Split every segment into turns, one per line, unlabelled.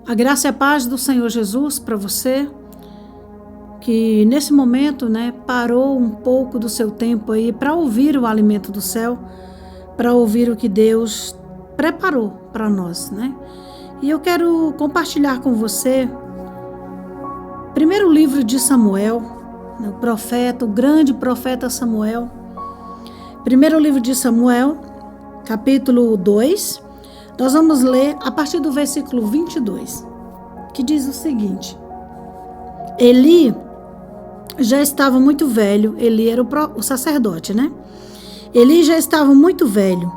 A graça e a paz do Senhor Jesus para você, que nesse momento, parou um pouco do seu tempo aí para ouvir o alimento do céu, para ouvir o que Deus preparou para nós, E eu quero compartilhar com você, primeiro livro de Samuel, o profeta, o grande profeta Samuel. Primeiro livro de Samuel, capítulo 2, nós vamos ler a partir do versículo 22, que diz o seguinte: Eli já estava muito velho. Eli era o sacerdote, Eli já estava muito velho,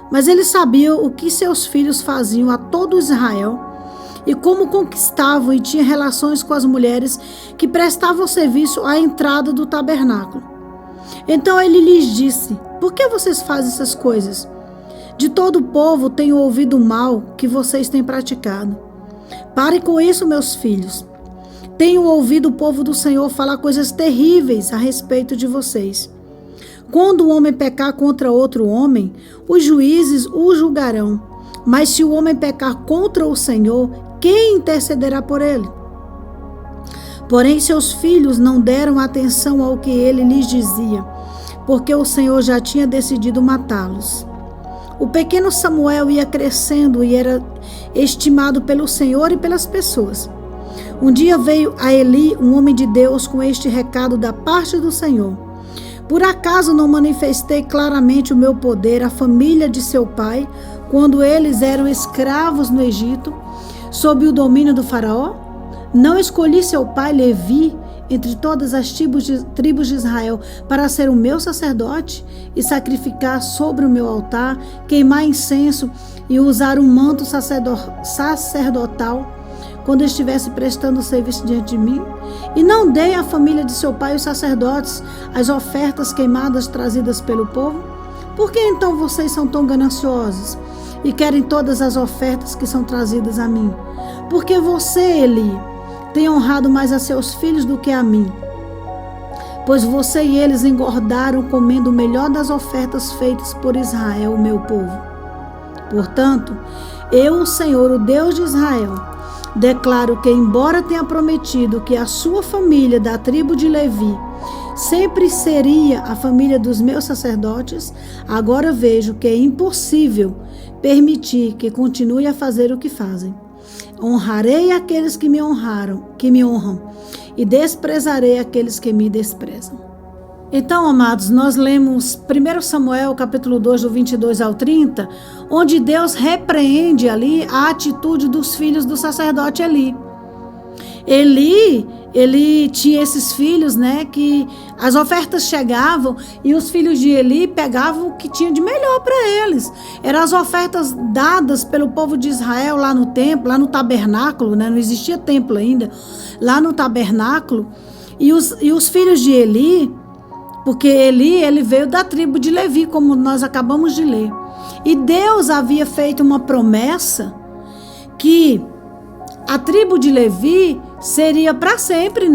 mas ele sabia o que seus filhos faziam a todo Israel e como conquistavam e tinha relações com as mulheres que prestavam serviço à entrada do tabernáculo. Então ele lhes disse: por que vocês fazem essas coisas? De todo o povo tenho ouvido o mal que vocês têm praticado. Parem com isso, meus filhos. Tenho ouvido o povo do Senhor falar coisas terríveis a respeito de vocês. Quando um homem pecar contra outro homem, os juízes o julgarão. Mas se o homem pecar contra o Senhor, quem intercederá por ele? Porém, seus filhos não deram atenção ao que ele lhes dizia, porque o Senhor já tinha decidido matá-los. O pequeno Samuel ia crescendo e era estimado pelo Senhor e pelas pessoas. Um dia veio a Eli um homem de Deus com este recado da parte do Senhor: por acaso não manifestei claramente o meu poder à família de seu pai, quando eles eram escravos no Egito, sob o domínio do faraó? Não escolhi seu pai Levi entre todas as tribos de Israel para ser o meu sacerdote e sacrificar sobre o meu altar, queimar incenso e usar um manto sacerdotal quando estivesse prestando serviço diante de mim? E não dei à família de seu pai, os sacerdotes, as ofertas queimadas trazidas pelo povo? Por que então vocês são tão gananciosos e querem todas as ofertas que são trazidas a mim? Porque você, Eli, tem honrado mais a seus filhos do que a mim, pois você e eles engordaram comendo o melhor das ofertas feitas por Israel, o meu povo. Portanto, eu, o Senhor, o Deus de Israel, declaro que, embora tenha prometido que a sua família da tribo de Levi sempre seria a família dos meus sacerdotes, agora vejo que é impossível permitir que continue a fazer o que fazem. Honrarei aqueles que me honram, e desprezarei aqueles que me desprezam. Então, amados, nós lemos 1 Samuel, capítulo 2, do 22 ao 30, onde Deus repreende ali a atitude dos filhos do sacerdote Eli. Ele tinha esses filhos, que as ofertas chegavam e os filhos de Eli pegavam o que tinha de melhor para eles. Eram as ofertas dadas pelo povo de Israel lá no templo, lá no tabernáculo, não existia templo ainda, lá no tabernáculo. E os filhos de Eli, porque ele veio da tribo de Levi, como nós acabamos de ler. E Deus havia feito uma promessa que a tribo de Levi seria para sempre,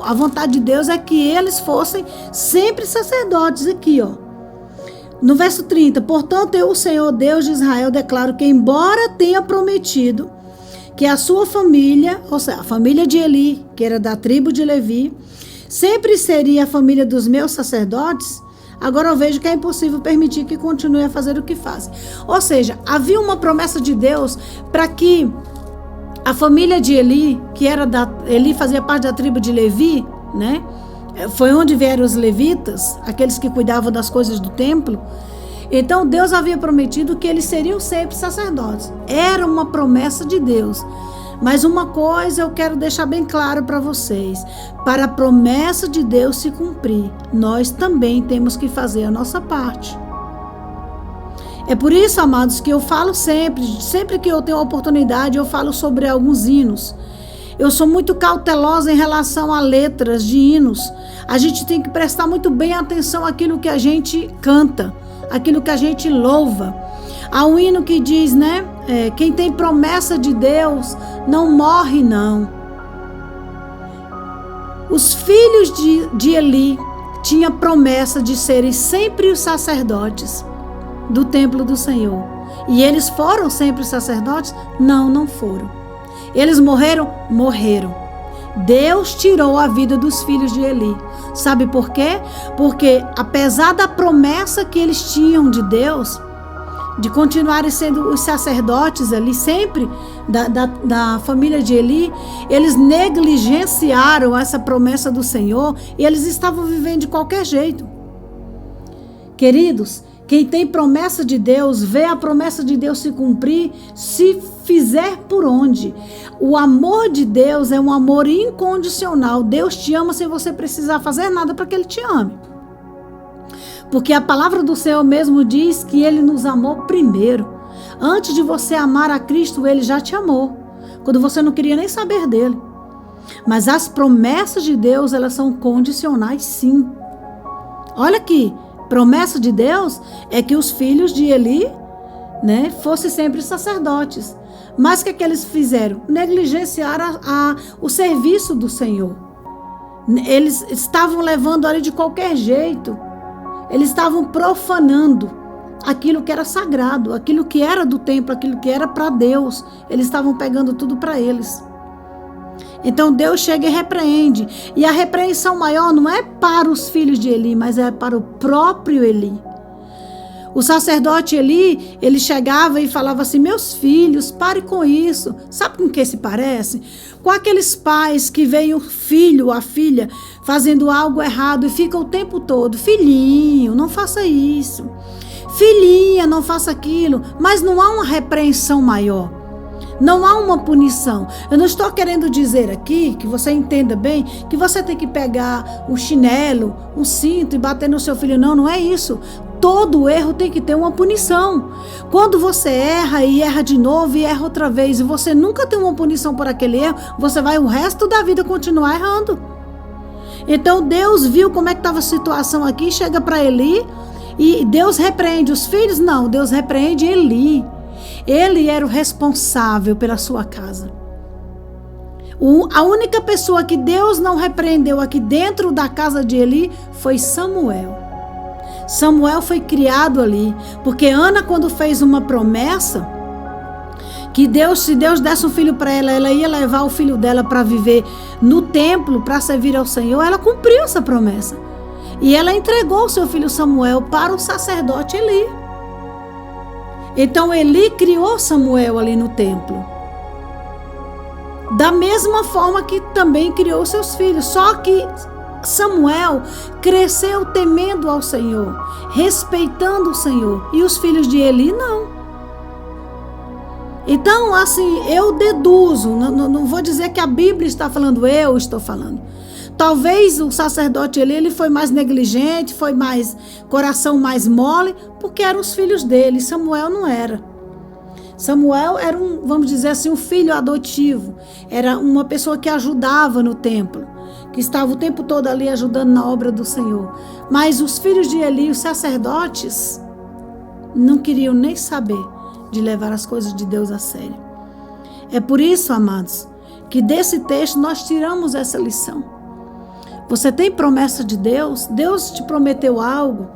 A vontade de Deus é que eles fossem sempre sacerdotes aqui, No verso 30, portanto, eu, o Senhor Deus de Israel, declaro que, embora tenha prometido que a sua família, ou seja, a família de Eli, que era da tribo de Levi, sempre seria a família dos meus sacerdotes, agora eu vejo que é impossível permitir que continue a fazer o que fazem. Ou seja, havia uma promessa de Deus para que a família de Eli, Eli fazia parte da tribo de Levi, Foi onde vieram os levitas, aqueles que cuidavam das coisas do templo. Então Deus havia prometido que eles seriam sempre sacerdotes. Era uma promessa de Deus. Mas uma coisa eu quero deixar bem claro para vocês: para a promessa de Deus se cumprir, nós também temos que fazer a nossa parte. É por isso, amados, que eu falo sempre que eu tenho a oportunidade, eu falo sobre alguns hinos. Eu sou muito cautelosa em relação a letras de hinos. A gente tem que prestar muito bem atenção àquilo que a gente canta, àquilo que a gente louva. Há um hino que diz, quem tem promessa de Deus não morre, não. Os filhos de Eli tinham promessa de serem sempre os sacerdotes do templo do Senhor. E eles foram sempre sacerdotes? Não, não foram. Eles morreram? Morreram. Deus tirou a vida dos filhos de Eli. Sabe por quê? Porque apesar da promessa que eles tinham de Deus, de continuarem sendo os sacerdotes ali, sempre da família de Eli, eles negligenciaram essa promessa do Senhor e eles estavam vivendo de qualquer jeito. Queridos, quem tem promessa de Deus, vê a promessa de Deus se cumprir, se fizer por onde. O amor de Deus é um amor incondicional. Deus te ama sem você precisar fazer nada para que Ele te ame. Porque a palavra do Senhor mesmo diz que Ele nos amou primeiro. Antes de você amar a Cristo, Ele já te amou. Quando você não queria nem saber dele. Mas as promessas de Deus, elas são condicionais, sim. Olha aqui. Promessa de Deus é que os filhos de Eli, fossem sempre sacerdotes. Mas o que eles fizeram? Negligenciaram o serviço do Senhor. Eles estavam levando ali de qualquer jeito. Eles estavam profanando aquilo que era sagrado, aquilo que era do templo, aquilo que era para Deus. Eles estavam pegando tudo para eles. Então Deus chega e repreende. E a repreensão maior não é para os filhos de Eli, mas é para o próprio Eli. O sacerdote Eli, ele chegava e falava assim: meus filhos, pare com isso. Sabe com que se parece? Com aqueles pais que veem o filho, a filha, fazendo algo errado e fica o tempo todo: filhinho, não faça isso. Filhinha, não faça aquilo. Mas não há uma repreensão maior. Não há uma punição. Eu não estou querendo dizer aqui, que você entenda bem, que você tem que pegar um chinelo, um cinto e bater no seu filho. Não, não é isso. Todo erro tem que ter uma punição. Quando você erra e erra de novo e erra outra vez e você nunca tem uma punição por aquele erro, você vai o resto da vida continuar errando. Então Deus viu como é que estava a situação aqui, chega para Eli e Deus repreende os filhos? Não, Deus repreende Eli. Ele era o responsável pela sua casa. A única pessoa que Deus não repreendeu aqui dentro da casa de Eli foi Samuel. Samuel foi criado ali, porque Ana, quando fez uma promessa, que se Deus desse um filho para ela, ela ia levar o filho dela para viver no templo, para servir ao Senhor, ela cumpriu essa promessa. E ela entregou o seu filho Samuel para o sacerdote Eli. Então Eli criou Samuel ali no templo. Da mesma forma que também criou seus filhos. Só que Samuel cresceu temendo ao Senhor, respeitando o Senhor. E os filhos de Eli não. Então, assim, eu deduzo, não vou dizer que a Bíblia está falando, eu estou falando. Talvez o sacerdote ele foi mais negligente, foi mais coração mais mole, porque eram os filhos dele. Samuel não era. Samuel era vamos dizer assim, um filho adotivo. Era uma pessoa que ajudava no templo, que estava o tempo todo ali ajudando na obra do Senhor. Mas os filhos de Eli, os sacerdotes, não queriam nem saber de levar as coisas de Deus a sério. É por isso, amados, que desse texto nós tiramos essa lição. Você tem promessa de Deus? Deus te prometeu algo?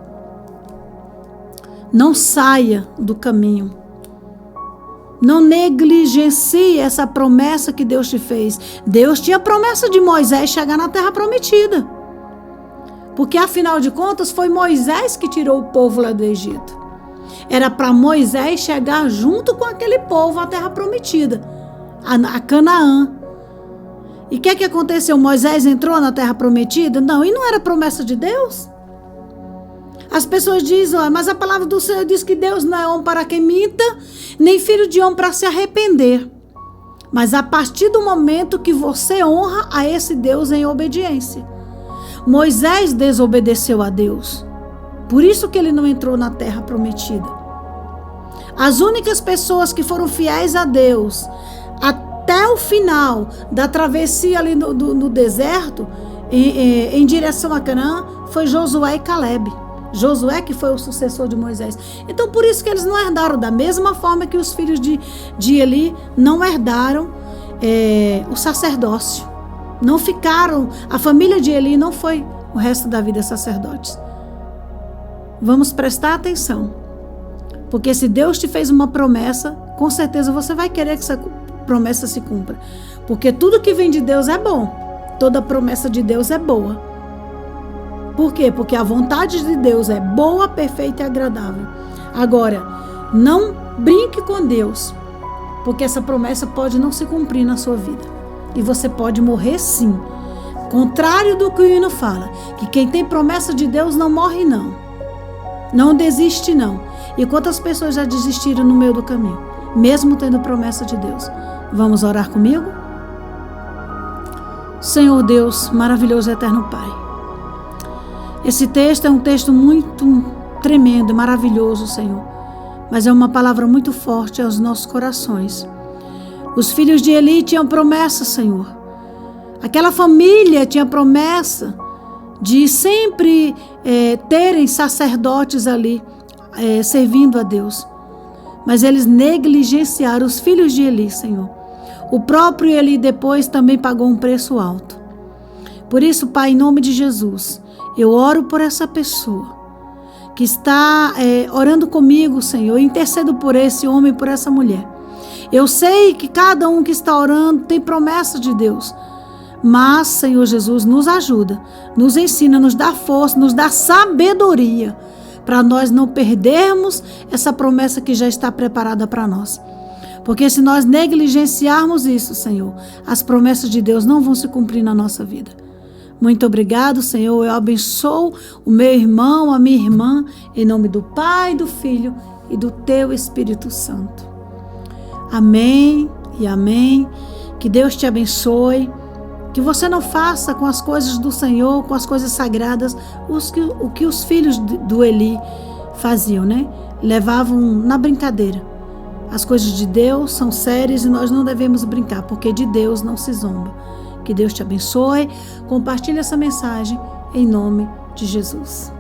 Não saia do caminho. Não negligencie essa promessa que Deus te fez. Deus tinha promessa de Moisés chegar na terra prometida. Porque afinal de contas foi Moisés que tirou o povo lá do Egito. Era para Moisés chegar junto com aquele povo à terra prometida, a Canaã. E o que aconteceu? Moisés entrou na terra prometida? Não, e não era promessa de Deus? As pessoas dizem, mas a palavra do Senhor diz que Deus não é homem para que minta, nem filho de homem para se arrepender. Mas a partir do momento que você honra a esse Deus em obediência. Moisés desobedeceu a Deus. Por isso que ele não entrou na terra prometida. As únicas pessoas que foram fiéis a Deus até o final da travessia ali no deserto, em direção a Canaã, foi Josué e Calebe. Josué que foi o sucessor de Moisés. Então por isso que eles não herdaram, da mesma forma que os filhos de Eli não herdaram o sacerdócio. Não ficaram, a família de Eli não foi o resto da vida sacerdotes. Vamos prestar atenção. Porque se Deus te fez uma promessa, com certeza você vai querer promessa se cumpra. Porque tudo que vem de Deus é bom. Toda promessa de Deus é boa. Por quê? Porque a vontade de Deus é boa, perfeita e agradável. Agora, não brinque com Deus, porque essa promessa pode não se cumprir na sua vida. E você pode morrer sim. Contrário do que o hino fala, que quem tem promessa de Deus não morre não. Não desiste não. E quantas pessoas já desistiram no meio do caminho, mesmo tendo promessa de Deus? Vamos orar comigo? Senhor Deus, maravilhoso e eterno Pai. Esse texto é um texto muito tremendo, maravilhoso, Senhor. Mas é uma palavra muito forte aos nossos corações. Os filhos de Eli tinham promessa, Senhor. Aquela família tinha promessa de sempre terem sacerdotes ali, servindo a Deus. Mas eles negligenciaram os filhos de Eli, Senhor. O próprio Eli depois também pagou um preço alto. Por isso, Pai, em nome de Jesus, eu oro por essa pessoa que está orando comigo, Senhor. Eu intercedo por esse homem e por essa mulher. Eu sei que cada um que está orando tem promessa de Deus. Mas, Senhor Jesus, nos ajuda, nos ensina, nos dá força, nos dá sabedoria para nós não perdermos essa promessa que já está preparada para nós. Porque se nós negligenciarmos isso, Senhor, as promessas de Deus não vão se cumprir na nossa vida. Muito obrigado, Senhor. Eu abençoo o meu irmão, a minha irmã, em nome do Pai, do Filho e do Teu Espírito Santo. Amém e amém. Que Deus te abençoe. Que você não faça com as coisas do Senhor, com as coisas sagradas, o que os filhos do Eli faziam, né? Levavam na brincadeira. As coisas de Deus são sérias e nós não devemos brincar, porque de Deus não se zomba. Que Deus te abençoe. Compartilhe essa mensagem em nome de Jesus.